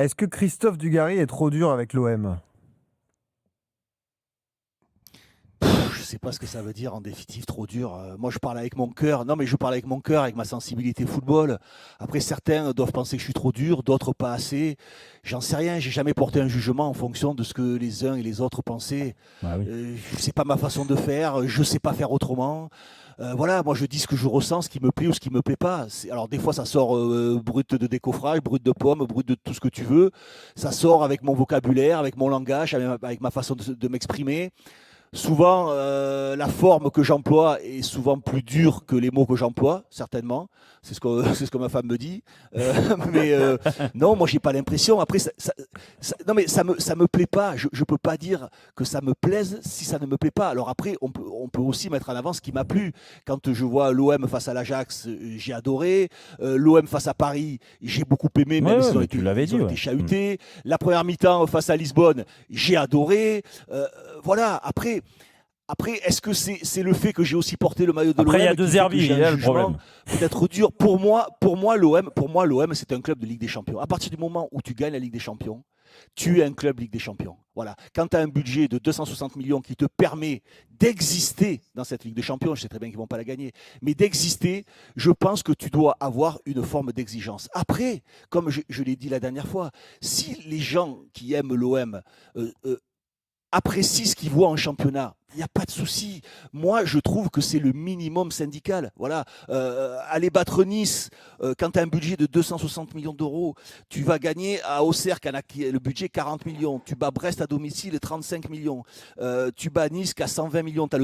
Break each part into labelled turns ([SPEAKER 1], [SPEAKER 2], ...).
[SPEAKER 1] Est-ce que Christophe Dugarry est trop dur avec l'OM?
[SPEAKER 2] Je sais pas ce que ça veut dire en définitive, trop dur. Moi, je parle avec mon cœur. Non, mais je parle avec mon cœur, avec ma sensibilité football. Après, certains doivent penser que je suis trop dur, d'autres pas assez. J'en sais rien. J'ai jamais porté un jugement en fonction de ce que les uns et les autres pensaient.
[SPEAKER 3] Bah oui.
[SPEAKER 2] C'est pas ma façon de faire. Je sais pas faire autrement. Voilà, moi je dis ce que je ressens, ce qui me plaît ou ce qui me plaît pas. Alors des fois ça sort brut de décoffrage, brut de pomme, brut de tout ce que tu veux. Ça sort avec mon vocabulaire, avec mon langage, avec ma façon de m'exprimer. Souvent, la forme que j'emploie est souvent plus dure que les mots que j'emploie, certainement. C'est ce que, c'est ce que ma femme me dit. Mais non, moi, j'ai pas l'impression. Après, non, mais ça me plaît pas. Je peux pas dire que ça me plaise si ça ne me plaît pas. Alors après, on peut aussi mettre en avant ce qui m'a plu. Quand je vois l'OM face à l'Ajax, j'ai adoré. L'OM face à Paris, j'ai beaucoup aimé, même s'ils ont été, ils ont été chahutés. La première mi-temps face à Lisbonne, j'ai adoré. Voilà, après, est-ce que c'est le fait que j'ai aussi porté le maillot de l'OM?
[SPEAKER 3] Après, il y a deux Herbie, il y a le problème.
[SPEAKER 2] Peut-être dur. Pour moi, l'OM, c'est un club de Ligue des Champions. À partir du moment où tu gagnes la Ligue des Champions, tu es un club Ligue des Champions. Voilà. Quand tu as un budget de 260 millions qui te permet d'exister dans cette Ligue des Champions, je sais très bien qu'ils ne vont pas la gagner, mais d'exister, je pense que tu dois avoir une forme d'exigence. Après, comme je l'ai dit la dernière fois, si les gens qui aiment l'OM apprécient ce qu'ils voient en championnat, il n'y a pas de souci. Moi, je trouve que c'est le minimum syndical. Voilà. Aller battre Nice, quand tu as un budget de 260 millions d'euros, tu vas gagner à Auxerre, qui a le budget 40 millions. Tu bats Brest à domicile, 35 millions. Tu bats Nice, qui a 120 millions. Tu as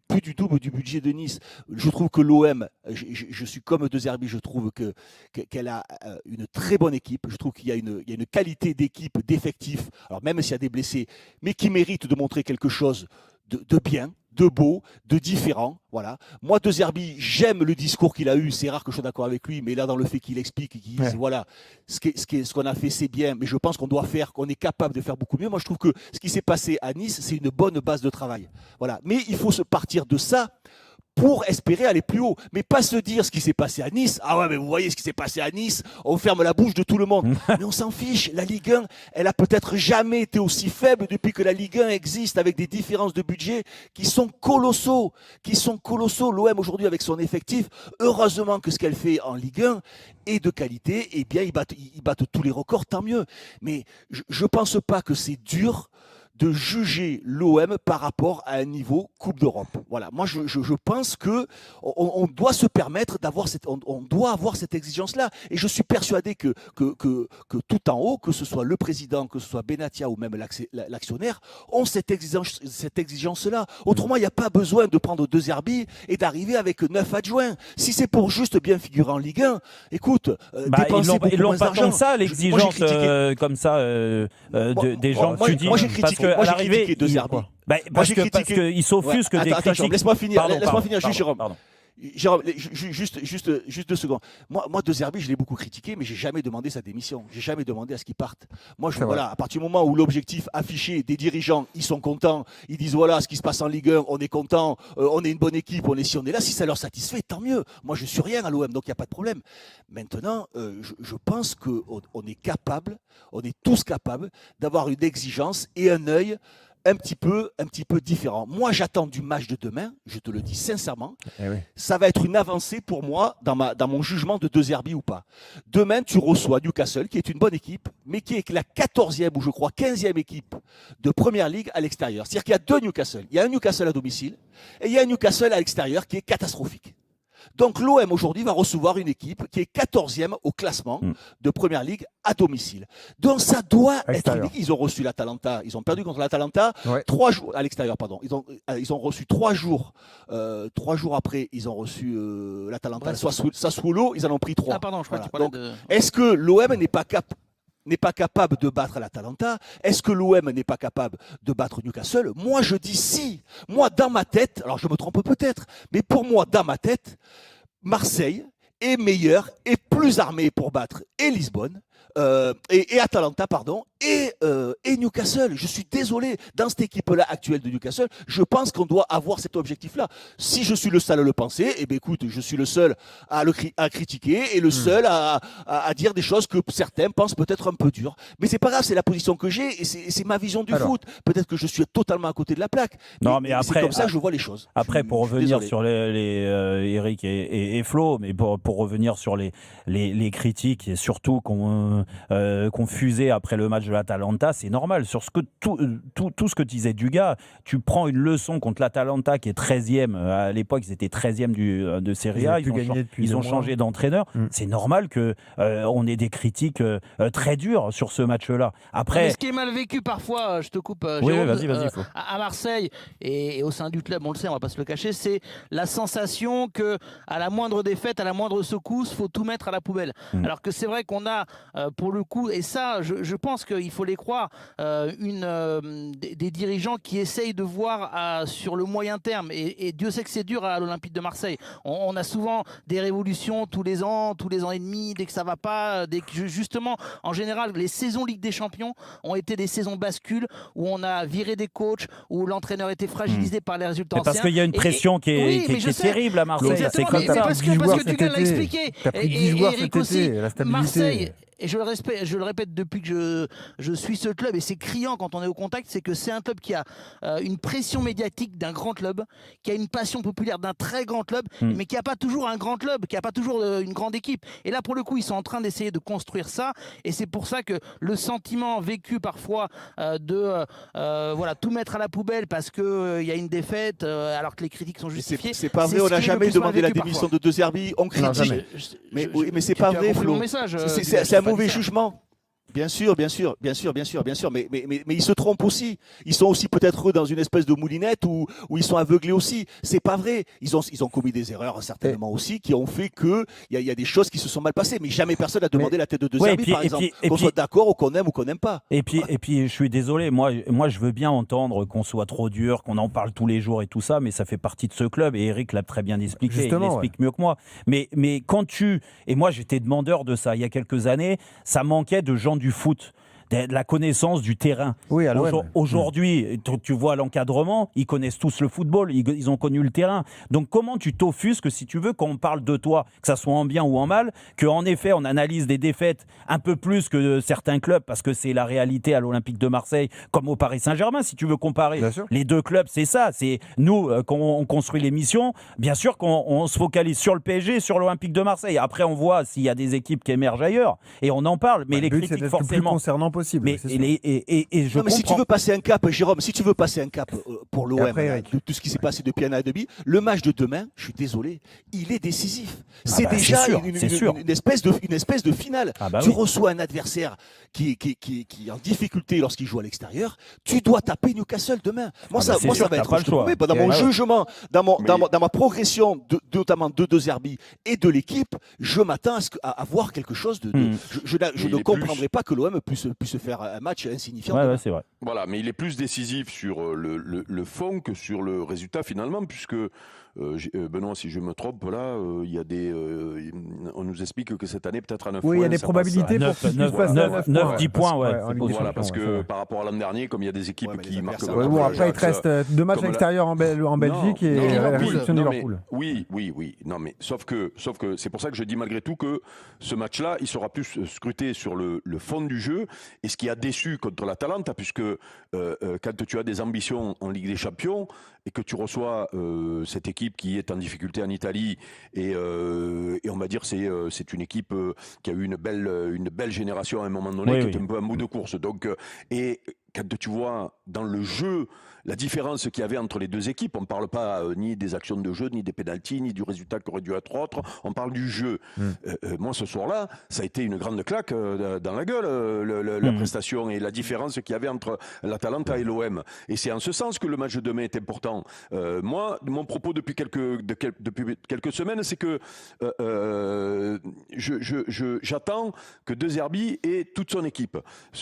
[SPEAKER 2] plus du double du budget de Nice. Je trouve que l'OM, je suis comme De Zerbi, je trouve qu'elle a une très bonne équipe. Je trouve qu'il y a une qualité d'équipe, d'effectif, alors même s'il y a des blessés, mais qui mérite de montrer quelque chose de bien, de beau, de différent. Voilà. Moi, De Zerbi, j'aime le discours qu'il a eu. C'est rare que je sois d'accord avec lui, mais là, dans le fait qu'il explique et qu'il dise, voilà, ce qu'on a fait, c'est bien, mais je pense qu'on doit faire, qu'on est capable de faire beaucoup mieux. Moi, je trouve que ce qui s'est passé à Nice, c'est une bonne base de travail. Voilà. Mais il faut se partir de ça pour espérer aller plus haut. Mais pas se dire ce qui s'est passé à Nice. Ah ouais, mais vous voyez ce qui s'est passé à Nice, on ferme la bouche de tout le monde. Mais on s'en fiche. La Ligue 1, elle a peut-être jamais été aussi faible depuis que la Ligue 1 existe, avec des différences de budget qui sont colossaux. L'OM aujourd'hui, avec son effectif, heureusement que ce qu'elle fait en Ligue 1 est de qualité. Eh bien, ils battent tous les records, tant mieux. Mais je pense pas que c'est dur de juger l'OM par rapport à un niveau Coupe d'Europe. Voilà. Moi, je pense que on doit se permettre d'avoir on doit avoir cette exigence-là. Et je suis persuadé que tout en haut, que ce soit le président, que ce soit Benatia ou même l'actionnaire, ont cette exigence-là. Autrement, il n'y a pas besoin de prendre 2 Herbie et d'arriver avec 9 adjoints. Si c'est pour juste bien figurer en Ligue 1, écoute, dépenser beaucoup moins d'argent.
[SPEAKER 3] Ils l'ont pas comme ça, l'exigence comme ça des gens.
[SPEAKER 2] Moi, j'ai critiqué. Moi, j'ai critiqué De Zerbi.
[SPEAKER 3] Parce qu'ils s'offusquent des critiques.
[SPEAKER 2] Laisse-moi finir, juste, Jérôme.
[SPEAKER 3] Pardon.
[SPEAKER 2] Jérôme, juste 2 secondes. Moi, De Zerbi, je l'ai beaucoup critiqué, mais j'ai jamais demandé sa démission. J'ai jamais demandé à ce qu'il parte. Moi, voilà, à partir du moment où l'objectif affiché des dirigeants, ils sont contents, ils disent voilà, ce qui se passe en Ligue 1, on est content, on est une bonne équipe, si on est là, si ça leur satisfait, tant mieux. Moi, je suis rien à l'OM, donc il n'y a pas de problème. Maintenant, je pense qu'on est capable, on est tous capables d'avoir une exigence et un œil un petit peu différent. Moi, j'attends du match de demain, je te le dis sincèrement. Ça va être une avancée pour moi dans mon jugement de De Zerbi ou pas. Demain, tu reçois Newcastle, qui est une bonne équipe, mais qui est la 14e ou je crois 15e équipe de Première Ligue à l'extérieur. C'est-à-dire qu'il y a 2 Newcastle. Il y a un Newcastle à domicile et il y a un Newcastle à l'extérieur qui est catastrophique. Donc l'OM aujourd'hui va recevoir une équipe qui est 14e au classement de Première Ligue à domicile. Donc ça doit être une équipe. Ils ont reçu l'Atalanta, ils ont perdu contre l'Atalanta 3 jours à l'extérieur, pardon. Ils ont reçu 3 jours. 3 jours après, ils ont reçu l'Atalanta. Sassuolo, ils en ont pris 3.
[SPEAKER 4] Ah pardon, je crois que tu parlais de.
[SPEAKER 2] Est-ce que l'OM n'est pas capable de battre l'Atalanta? Est-ce que l'OM n'est pas capable de battre Newcastle? Moi, je dis si. Moi, dans ma tête, alors je me trompe peut-être, mais pour moi, dans ma tête, Marseille est meilleur et plus armé pour battre et Lisbonne, et Atalanta, pardon, et et Newcastle. Je suis désolé, dans cette équipe-là actuelle de Newcastle, je pense qu'on doit avoir cet objectif-là. Si je suis le seul à le penser, eh bien écoute, je suis le seul à critiquer et le seul à dire des choses que certains pensent peut-être un peu dures. Mais c'est pas grave, c'est la position que j'ai et c'est ma vision du foot. Peut-être que je suis totalement à côté de la plaque.
[SPEAKER 3] Non, mais après,
[SPEAKER 2] c'est comme ça que je vois les choses.
[SPEAKER 3] Après, pour revenir sur Eric et Flo, mais pour revenir sur les critiques et surtout qu'on fusait après le match de l'Atalanta, c'est normal. Sur tout ce que disait Dugas, tu prends une leçon contre l'Atalanta qui est 13e. À l'époque, ils étaient 13e de Serie A. Ils ont changé d'entraîneur. C'est normal qu'on ait des critiques très dures sur ce match-là. Après,
[SPEAKER 4] mais ce qui est mal vécu parfois, je te coupe,
[SPEAKER 3] oui,
[SPEAKER 4] Jérôme,
[SPEAKER 3] vas-y, Flo.
[SPEAKER 4] À Marseille et au sein du club, on le sait, on va pas se le cacher, c'est la sensation que à la moindre défaite, à la moindre secousse, faut tout mettre à la poubelle. Alors que c'est vrai qu'on a, pour le coup, et ça, je pense qu'il faut les croire, des dirigeants qui essayent de voir sur le moyen terme. Et Dieu sait que c'est dur à l'Olympique de Marseille. On a souvent des révolutions tous les ans et demi, dès que ça va pas, justement, en général, les saisons Ligue des Champions ont été des saisons bascules où on a viré des coachs, où l'entraîneur était fragilisé par les résultats anciens.
[SPEAKER 3] Parce qu'il y a une pression qui est terrible à Marseille.
[SPEAKER 4] C'est comme ça. Parce que Dugas l'a expliqué.
[SPEAKER 1] T'as pris 10 joueurs cet été, la stabilité.
[SPEAKER 4] Marseille, et je le répète depuis que je suis ce club, et c'est criant quand on est au contact, c'est que c'est un club qui a une pression médiatique d'un grand club, qui a une passion populaire d'un très grand club, mais qui n'a pas toujours un grand club, qui n'a pas toujours une grande équipe. Et là, pour le coup, ils sont en train d'essayer de construire ça, et c'est pour ça que le sentiment vécu parfois de tout mettre à la poubelle parce qu'il y a une défaite, alors que les critiques sont justifiées.
[SPEAKER 2] C'est pas vrai, on n'a jamais demandé la démission de De Zerbi, on critique. Mais c'est pas vrai, Flo. C'est un mauvais jugement. Bien sûr, mais ils se trompent aussi. Ils sont aussi peut-être eux dans une espèce de moulinette où ils sont aveuglés aussi. C'est pas vrai. Ils ont commis des erreurs certainement aussi qui ont fait que il y a des choses qui se sont mal passées. Mais jamais personne n'a demandé la tête de Zerbi, par exemple. Qu'on soit d'accord ou qu'on aime ou qu'on n'aime pas.
[SPEAKER 3] Et puis, je suis désolé. Moi, je veux bien entendre qu'on soit trop dur, qu'on en parle tous les jours et tout ça, mais ça fait partie de ce club. Et Eric l'a très bien expliqué.
[SPEAKER 1] Justement,
[SPEAKER 3] il explique mieux que moi. Mais quand et moi, j'étais demandeur de ça il y a quelques années. Ça manquait de gens du foot, de la connaissance du terrain.
[SPEAKER 1] Oui,
[SPEAKER 3] Aujourd'hui, tu vois l'encadrement, ils connaissent tous le football, ils ont connu le terrain. Donc comment tu t'offusques, si tu veux, quand on parle de toi, que ça soit en bien ou en mal, qu'en effet on analyse des défaites un peu plus que certains clubs, parce que c'est la réalité à l'Olympique de Marseille, comme au Paris Saint-Germain, si tu veux comparer. Les deux clubs, c'est ça. C'est nous, quand on construit l'émission, bien sûr qu'on se focalise sur le PSG et sur l'Olympique de Marseille. Après, on voit s'il y a des équipes qui émergent ailleurs, et on en parle. Mais les critiques, forcément...
[SPEAKER 1] Le plus concernant possible.
[SPEAKER 3] Mais je
[SPEAKER 2] non, mais si tu veux passer un cap, Jérôme, si tu veux passer un cap pour l'OM, de tout ce qui s'est passé depuis un an et demi, le match de demain, je suis désolé, il est décisif. C'est déjà une espèce de finale. Tu reçois un adversaire qui est en difficulté lorsqu'il joue à l'extérieur. Tu dois taper Newcastle demain. Moi, ça va être je te promets, dans mon jugement, dans ma progression, notamment de Zerbi et de l'équipe, je m'attends à voir quelque chose de. Je ne comprendrai pas que l'OM puisse faire un match insignifiant.
[SPEAKER 3] Ouais, c'est vrai.
[SPEAKER 5] Voilà, mais il est plus décisif sur le fond que sur le résultat finalement, puisque Benoît, si je me trompe, là, il y a on nous explique que cette année, peut-être à 9 points.
[SPEAKER 1] Oui, il y a des probabilités pour qu'il puisse passer à
[SPEAKER 3] 9-10 points,
[SPEAKER 5] Voilà, parce que par rapport à l'an dernier, comme il y a des équipes qui marquent...
[SPEAKER 1] Bon, après, il te reste 2 matchs à l'extérieur en Belgique et la réception de Liverpool.
[SPEAKER 5] Oui. Non, mais sauf que c'est pour ça que je dis malgré tout que ce match-là, il sera plus scruté sur le fond du jeu. Et ce qui a déçu contre l'Atalanta, puisque quand tu as des ambitions en Ligue des Champions et que tu reçois cette équipe qui est en difficulté en Italie et on va dire c'est une équipe qui a eu une belle génération à un moment donné, qui est un peu un bout de course. Donc et quand tu vois dans le jeu la différence qu'il y avait entre les deux équipes, on ne parle pas ni des actions de jeu, ni des pénaltys, ni du résultat qui aurait dû être autre, on parle du jeu. Moi, ce soir-là, ça a été une grande claque dans la gueule, la prestation et la différence qu'il y avait entre l'Atalanta et l'OM. Et c'est en ce sens que le match de demain est important. Moi, mon propos depuis quelques semaines, c'est que j'attends que De Zerbi ait toute son équipe.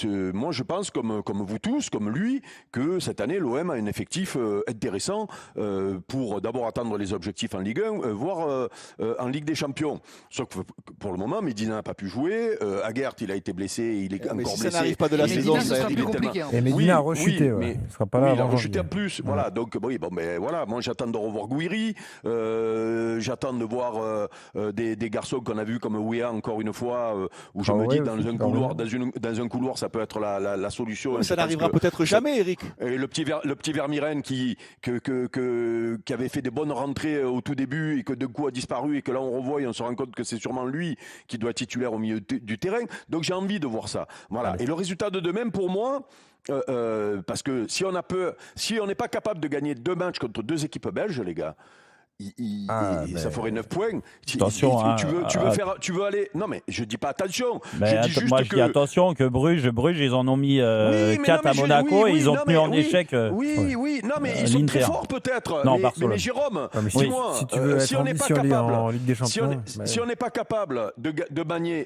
[SPEAKER 5] Moi, je pense, comme vous trouve tous, comme lui, que cette année, l'OM a un effectif intéressant pour d'abord atteindre les objectifs en Ligue 1, voire en Ligue des Champions. Sauf que pour le moment, Medina n'a pas pu jouer. Aguert, il a été blessé, il est encore blessé.
[SPEAKER 2] Ça n'arrive pas de la saison,
[SPEAKER 4] Medina, ce sera plus compliqué.
[SPEAKER 1] Et Medina a rechuté,
[SPEAKER 5] mais
[SPEAKER 1] il ne sera pas là.
[SPEAKER 5] il a
[SPEAKER 1] avant
[SPEAKER 5] rechuté en
[SPEAKER 1] janvier.
[SPEAKER 5] plus. Voilà, donc oui, bon, mais voilà, moi j'attends de revoir Gouiri, j'attends de voir des garçons qu'on a vus comme Ouéa encore une fois, où je me dis dans un couloir, ça peut être la solution.
[SPEAKER 2] Ça n'arrivera peut-être jamais, Eric.
[SPEAKER 5] Et le petit Vermiren qui avait fait des bonnes rentrées au tout début et que d'un coup a disparu et que là on revoit et on se rend compte que c'est sûrement lui qui doit être titulaire au milieu du terrain. Donc j'ai envie de voir ça. Voilà. Et le résultat de demain pour moi, parce que si on n'est pas capable de gagner 2 matchs contre 2 équipes belges, les gars. Ça ferait 9 points.
[SPEAKER 3] Attention,
[SPEAKER 5] tu veux aller. Non, mais je dis pas attention.
[SPEAKER 3] Mais
[SPEAKER 5] je dis juste
[SPEAKER 3] moi, je dis attention que Bruges, ils en ont mis 4 à Monaco et ils ont tenu en échec.
[SPEAKER 5] Oui, non, mais ils sont très forts peut-être.
[SPEAKER 3] Non,
[SPEAKER 5] mais Jérôme,
[SPEAKER 1] dis-moi, si tu veux être ambitionnel en Ligue des Champions,
[SPEAKER 5] si on n'est pas capable de gagner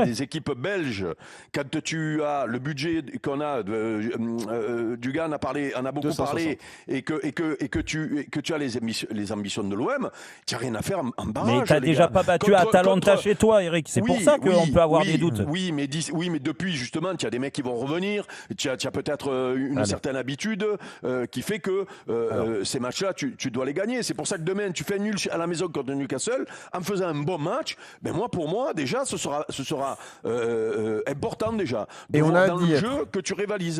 [SPEAKER 5] des équipes belges, quand tu as le budget qu'on a, Dugan en a beaucoup parlé, et que tu as les ambitions de l'OM, tu n'as rien à faire en barrage.
[SPEAKER 3] Mais tu n'as déjà pas battu Atalanta chez toi, Eric. C'est pour ça qu'on peut avoir des doutes.
[SPEAKER 5] Oui, mais depuis, justement, tu as des mecs qui vont revenir. Tu as peut-être une certaine habitude qui fait que ces matchs-là, tu dois les gagner. C'est pour ça que demain, tu fais un nul à la maison contre Newcastle en faisant un bon match. Ben pour moi, déjà, ce sera important déjà. Et on a dans le jeu que tu rivalises.